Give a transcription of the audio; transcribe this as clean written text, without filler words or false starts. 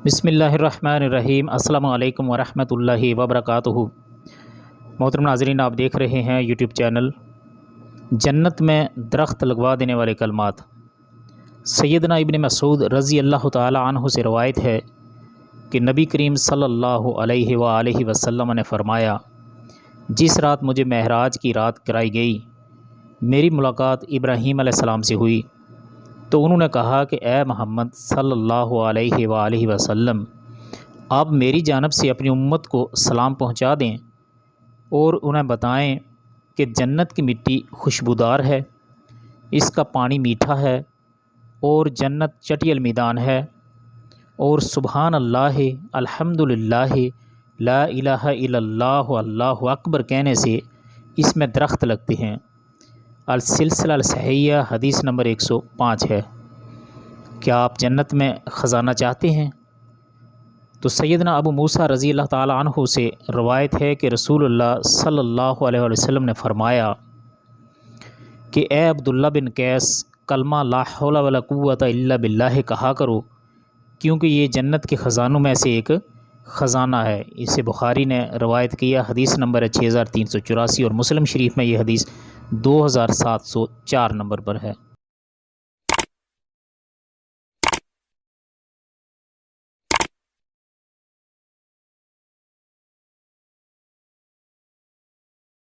بسم اللہ الرحمن الرحیم۔ السلام علیکم ورحمۃ اللہ وبرکاتہ۔ محترم ناظرین، آپ دیکھ رہے ہیں یوٹیوب چینل جنت میں درخت لگوا دینے والے کلمات۔ سیدنا ابن مسعود رضی اللہ تعالی عنہ سے روایت ہے کہ نبی کریم صلی اللہ علیہ وآلہ وسلم نے فرمایا، جس رات مجھے معراج کی رات کرائی گئی، میری ملاقات ابراہیم علیہ السلام سے ہوئی تو انہوں نے کہا کہ اے محمد صلی اللہ علیہ وآلہ وسلم، آپ میری جانب سے اپنی امت کو سلام پہنچا دیں اور انہیں بتائیں کہ جنت کی مٹی خوشبودار ہے، اس کا پانی میٹھا ہے اور جنت چٹی المیدان ہے، اور سبحان اللہ الحمدللہ لا الہ الا اللہ اللہ اکبر کہنے سے اس میں درخت لگتے ہیں۔ السلسلہ الصحیحہ حدیث نمبر 105 ہے۔ کیا آپ جنت میں خزانہ چاہتے ہیں؟ تو سیدنا ابو موسیٰ رضی اللہ تعالی عنہ سے روایت ہے کہ رسول اللہ صلی اللہ علیہ وسلم نے فرمایا کہ اے عبداللہ بن قیس، کلمہ لا حول ولا قوت الا باللہ کہا کرو، کیونکہ یہ جنت کے خزانوں میں سے ایک خزانہ ہے۔ اسے بخاری نے روایت کیا، حدیث نمبر 6384، اور مسلم شریف میں یہ حدیث 2704 نمبر پر ہے۔